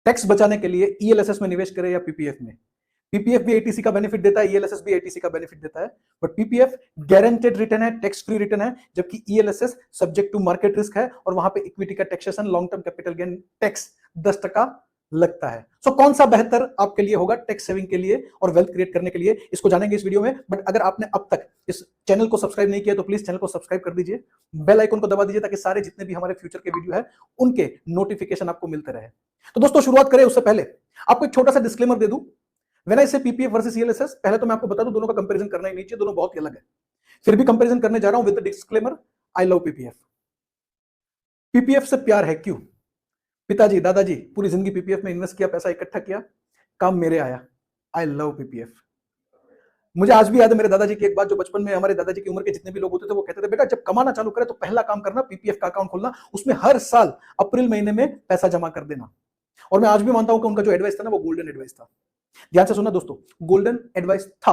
Tax बचाने के लिए ईएलएसएस में निवेश करें या पीपीएफ में। पीपीएफ भी एटीसी का बेनिफिट देता है, ईएलएसएस भी एटीसी का बेनिफिट देता है, बट पीपीएफ गारंटेड रिटर्न है, टैक्स फ्री रिटर्न है, जबकि ELSS subject to market risk है और वहां पे इक्विटी का taxation, long term capital gain tax 10% लगता है। सो कौन सा बेहतर आपके लिए होगा टैक्स सेविंग के लिए और वेल्थ क्रिएट करने के लिए, इसको जानेंगे इस वीडियो में। बट अगर आपने अब तक इस चैनल को सब्सक्राइब नहीं किया तो प्लीज चैनल को सब्सक्राइब कर दीजिए, बेल आइकन को दबा दीजिए ताकि सारे जितने भी हमारे फ्यूचर के वीडियो है उनके नोटिफिकेशन आपको मिलते रहे। तो दोस्तों शुरुआत करें उससे पहले आपको एक छोटा सा डिस्क्लेमर दे दूं। व्हेन आई से पीपीएफ वर्सेस ईएलएसएस, पहले तो मैं आपको बता दूं दोनों का कंपैरिजन करना ही नहीं चाहिए, दोनों बहुत ही अलग है। फिर भी कंपैरिजन करने जा रहा हूं with the disclaimer, I love PPF. PPF से प्यार है क्यों? पिताजी दादाजी पूरी जिंदगी पीपीएफ में इन्वेस्ट किया, पैसा इकट्ठा किया, काम मेरे आया, आई लव पीपीएफ। मुझे आज भी याद है मेरे दादाजी की एक बात, जो बचपन में हमारे दादाजी की उम्र के जितने भी लोग होते थे वो कहते थे, बेटा जब कमाना चालू करे तो पहला काम करना पीपीएफ का अकाउंट खोलना, उसमें हर साल अप्रैल महीने में पैसा जमा कर देना। और मैं आज भी मानता हूं कि उनका जो एडवाइस था ना वो गोल्डन एडवाइस था। ध्यान से सुनना दोस्तों, गोल्डन एडवाइस था।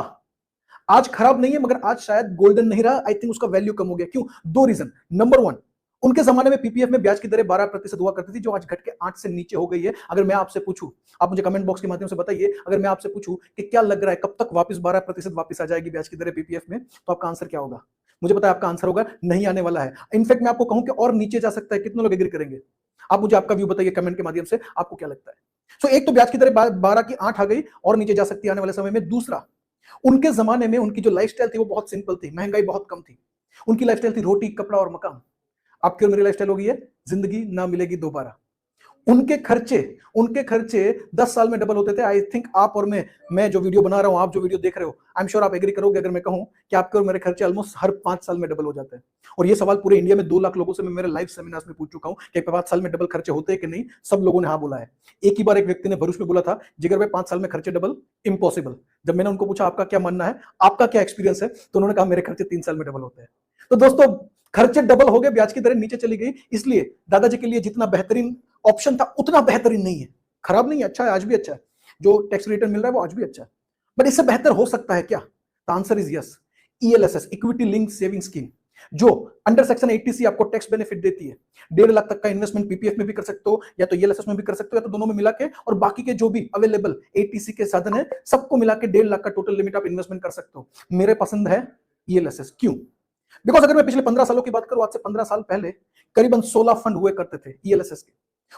आज खराब नहीं है मगर आज शायद गोल्डन नहीं रहा। आई थिंक उसका वैल्यू कम हो गया। क्यों? दो रीजन। नंबर वन, उनके जमाने में पीपीएफ में ब्याज की दरें 12% हुआ करती थी, जो आज घट के 8 से नीचे हो गई है। अगर मैं आपसे पूछूं, आप मुझे कमेंट बॉक्स के माध्यम से बताइए, अगर मैं आपसे पूछूं कि क्या लग रहा है कब तक वापस 12% वापस आ जाएगी ब्याज की दरें पीपीएफ में, तो आपका आंसर क्या होगा? मुझे पता है आपका आंसर होगा नहीं आने वाला है। इनफैक्ट मैं आपको कहूं कि और नीचे जा सकता है। कितने लोग एग्री करेंगे? आप मुझे आपका व्यू बताइए कमेंट के माध्यम से, आपको क्या लगता है? सो एक तो ब्याज की दरें 12 की 8 आ गई और नीचे जा सकती है आने वाले समय में। दूसरा, उनके जमाने में उनकी जो लाइफस्टाइल थी वो बहुत सिंपल थी, महंगाई बहुत कम थी। उनकी लाइफस्टाइल थी रोटी कपड़ा और मकान। आपकी और मेरी लाइफस्टाइल होगी है जिंदगी ना मिलेगी दोबारा। उनके खर्चे 10 साल में डबल होते थे। आई थिंक आप और मैं जो वीडियो बना रहा हूं, आप जो वीडियो देख रहे हो, आई एम श्योर आप एग्री करोगे अगर मैं कहूं कि आपके और मेरे खर्चे ऑलमोस्ट हर 5 साल में डबल हो जाते हैं। और ये सवाल पूरे इंडिया में 2 लाख लोगों से मैं मेरे लाइव सेमिनार्स में पूछ चुका हूं कि 5 साल में डबल खर्चे होते हैं कि नहीं। सब लोगों ने हाँ बोला है। एक ही बार एक व्यक्ति ने भरूच में बोला था, जिगर भाई 5 साल में खर्चे डबल इम्पॉसिबल। जब मैंने उनको पूछा आपका क्या मानना है, आपका क्या एक्सपीरियंस है, तो उन्होंने कहा मेरे खर्चे 3 साल में डबल होते हैं। तो दोस्तों खर्चे डबल हो गए, ब्याज की दरें नीचे चली गई, इसलिए दादाजी के लिए जितना बेहतरीन ऑप्शन था उतना बेहतरीन नहीं है। खराब नहीं है, अच्छा है, आज भी अच्छा है। जो टैक्स रिटर्न मिल रहा है वो आज भी अच्छा है, बट इससे बेहतर हो सकता है क्या? The answer is yes. ELSS, equity link saving scheme, जो अंडर सेक्शन 80C आपको टैक्स बेनिफिट देती है। 1.5 लाख तक का इन्वेस्टमेंट पीपीएफ में भी कर सकते हो, या तो ईएलएसएस में भी कर सकते हो, या तो दोनों में मिला के, और बाकी के जो भी अवेलेबल 80C के साधन है सबको मिला के 1.5 लाख का टोटल लिमिट आप इन्वेस्टमेंट कर सकते हो। मेरे पसंद है ईएलएसएस। क्यों? बिकॉज अगर मैं पिछले 15 सालों की बात करूं, आज से 15 साल पहले करीबन 16 फंड हुए करते थे ईएलएसएस के।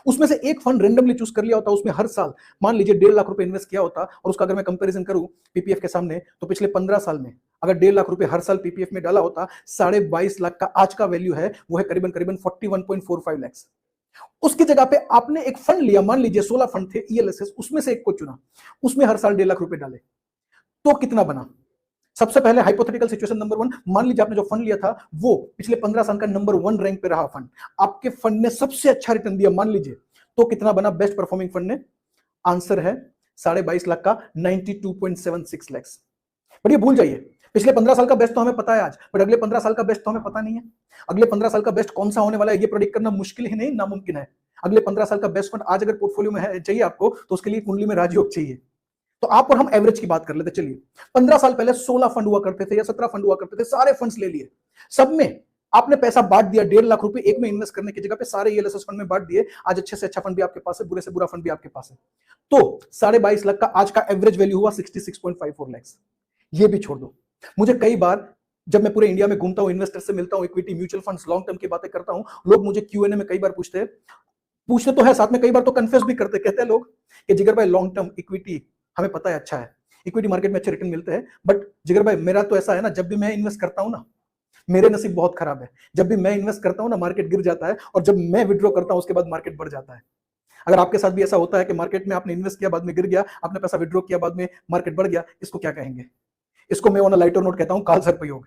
उसमें से एक फंड रेंडमली चूज कर लिया होता, उसमें हर साल मान लीजिए 1.5 लाख रुपए इन्वेस्ट किया होता, और उसका अगर मैं कंपैरिजन करूं पीपीएफ के सामने, तो पिछले 15 साल में अगर 1.5 लाख रुपए हर साल पीपीएफ में डाला होता, 22.5 लाख का आज का वैल्यू है, वो है करीबन करीबन 41.45 लाख। उसकी जगह पे आपने एक फंड लिया, मान लीजिए 16 फंड थे ईएलएसएस, उसमें से एक को चुना, उसमें हर साल 1.5 लाख रुपए डाले, तो कितना बना? सबसे पहले हाइपोथेटिकल सिचुएशन नंबर 1, मान लीजिए आपने जो फंड लिया था वो पिछले 15 साल का नंबर 1 रैंक पे रहा फंड, आपके फंड ने सबसे अच्छा रिटर्न दिया मान लीजिए, तो कितना बना बेस्ट परफॉर्मिंग फंड ने? आंसर है 22.5 लाख का, 92.76 लाख। बट ये भूल जाइए, पिछले 15 साल का बेस्ट तो हमें पता है आज, बट अगले 15 साल का बेस्ट तो हमें पता नहीं है। अगले 15 साल का बेस्ट कौन सा होने वाला है ये प्रेडिक्ट करना मुश्किल ही नहीं नामुमकिन है। अगले 15 साल का बेस्ट फंड आज अगर पोर्टफोलियो में है, चाहिए आपको, तो उसके लिए कुंडली में राजयोग चाहिए। तो आप और हम एवरेज की बात कर लेते। चलिए 15 साल पहले 16 फंड हुआ करते थे या 17 फंड हुआ करते थे, सारे फंड्स ले लिए, सब में आपने पैसा बांट दिया, 1.5 लाख रुपए एक में इन्वेस्ट करने की जगह पे सारे ईएलएसएस फंड में बांट दिए। आज अच्छे से अच्छा फंड भी आपके पास है, बुरे से बुरा फंड भी आपके पास है, तो 22.5 लाख का आज का एवरेज वैल्यू हुआ 66.54 लाख। ये भी छोड़ दो, मुझे कई बार जब मैं पूरे इंडिया में घूमता हूं, इन्वेस्टर से मिलता हूं, equity mutual funds long term की बातें करता हूं, लोग मुझे क्यूएनए में कई बार पूछते तो है, साथ में कई बार तो कन्फ्यूज भी करते, कहते हैं लोग कि जिगर भाई लॉन्ग टर्म इक्विटी हमें पता है अच्छा है, इक्विटी मार्केट में अच्छे रिटर्न मिलते हैं, बट जिगर भाई मेरा तो ऐसा है ना, जब भी मैं इन्वेस्ट करता हूं ना, मेरे नसीब बहुत खराब है, जब भी मैं इन्वेस्ट करता हूं ना मार्केट गिर जाता है, और जब मैं विड्रॉ करता हूं उसके बाद मार्केट बढ़ जाता है। अगर आपके साथ भी ऐसा होता है कि मार्केट में आपने इन्वेस्ट किया बाद में गिर गया, आपने पैसा विड्रॉ किया बाद में मार्केट बढ़ गया, इसको क्या कहेंगे? इसको मैं ऑन अ लाइटर नोट कहता हूं काल सर्प योग।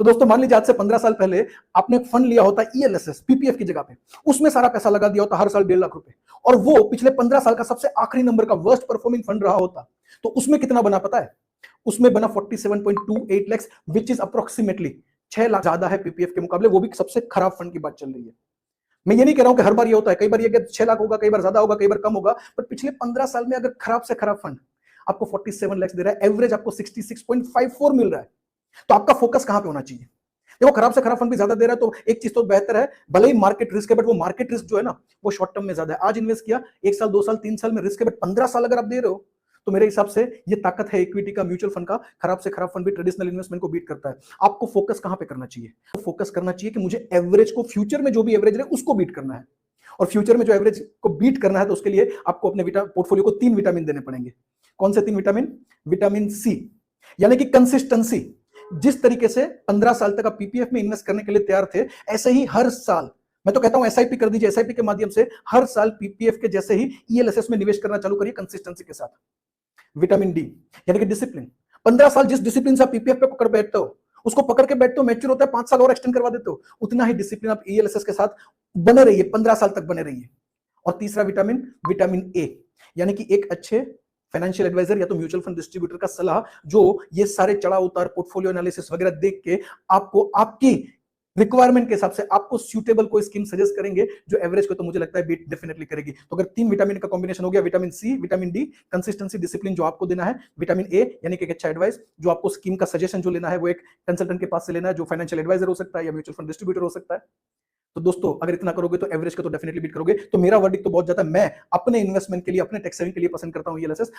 तो दोस्तों मान लीजिए आज से 15 साल पहले आपने एक फंड लिया होता ईएलएसएस पीपीएफ की जगह पे, उसमें सारा पैसा लगा दिया होता हर साल 1.5 लाख रुपए, और वो पिछले 15 साल का सबसे आखिरी नंबर का वर्स्ट परफॉर्मिंग फंड रहा होता, तो उसमें कितना बना पता है? उसमें बना 47.28 lakh, which is approximately 6 lakh ज्यादा है पीपीएफ के मुकाबले, वो भी सबसे खराब फंड की बात चल रही है। मैं ये नहीं कह रहा हूं कि हर बार ये होता है, कई बार ये 6 लाख होगा, कई बार ज्यादा होगा, कई बार कम होगा, पर पिछले 15 साल में अगर खराब से खराब फंड आपको 47 लाख दे रहा है, एवरेज आपको 66.54 मिल रहा है, तो आपका फोकस कहां पे होना चाहिए? देखो खराब से खराब फंड भी ज्यादा दे रहा है तो एक चीज तो बेहतर है, भले ही मार्केट रिस्क है बट वो मार्केट रिस्क जो है ना वो शॉर्ट टर्म में ज्यादा है। आज इन्वेस्ट किया, 1 साल 2 साल 3 साल में रिस्क है, बट 15 साल अगर आप दे रहे हो तो मेरे हिसाब से ये ताकत है इक्विटी का, म्यूचुअल फंड का। खराब से खराब फंड भी ट्रेडिशनल इन्वेस्टमेंट को बीट करता है। आपको फोकस कहां पे करना चाहिए? फोकस करना चाहिए कि मुझे एवरेज को, फ्यूचर में जो भी एवरेज रहे उसको बीट करना है। और फ्यूचर में जो एवरेज को बीट करना है तो उसके लिए आपको अपने पोर्टफोलियो को 3 विटामिन देने पड़ेंगे। कौन से 3 विटामिन? विटामिन सी, यानी कि कंसिस्टेंसी। जिस तरीके से 15 साल तक आप पीपीएफ में इन्वेस्ट करने के लिए तैयार थे, ऐसे ही हर साल, मैं तो कहता हूं एसआईपी कर दीजिए। एसआईपी के माध्यम से हर साल पीपीएफ के जैसे ही ईएलएसएस में निवेश करना चालू करिए कंसिस्टेंसी के साथ। विटामिन डी यानी कि डिसिप्लिन। 15 साल जिस डिसिप्लिन से आप पीपीएफ पे पकड़ बैठते हो, उसको पकड़ के बैठते हो, मैच्योर होता है 5 साल और एक्सटेंड करवा देते हो, उतना ही डिसिप्लिन आप ईएलएसएस के साथ बने रहिए, 15 साल तक बने रहिए। और तीसरा विटामिन, विटामिन ए, यानी कि एक अच्छे फाइनेंशियल एडवाइजर या तो म्यूचुअल फंड डिस्ट्रीब्यूटर का सलाह, जो ये सारे चढ़ाव उतार, पोर्टफोलियो एनालिसिस वगैरह देख के आपको आपकी रिक्वायरमेंट के हिसाब से आपको सूटेबल कोई स्कीम सजेस्ट करेंगे जो एवरेज को तो मुझे लगता है बीट डेफिनेटली करेगी। तो अगर 3 विटामिन का कॉम्बिनेशन हो गया, vitamin C, vitamin D, consistency, discipline जो आपको देना है, विटामिन ए यानी कि एक अच्छा एडवाइस, जो आपको स्कीम का सजेशन जो लेना है वो एक कंसल्टेंट के पास से लेना है, जो फाइनेंशियल एडवाइजर हो सकता है या म्यूचुअल फंड डिस्ट्रीब्यूटर हो सकता है। तो दोस्तों अगर इतना करोगे तो एवरेज को तो डेफिनेटली बीट करोगे। तो मेरा वर्डिक्ट तो बहुत ज्यादा, मैं अपने इन्वेस्टमेंट के लिए, अपने टैक्स सेविंग के लिए पसंद करता हूं ईएलएसएस।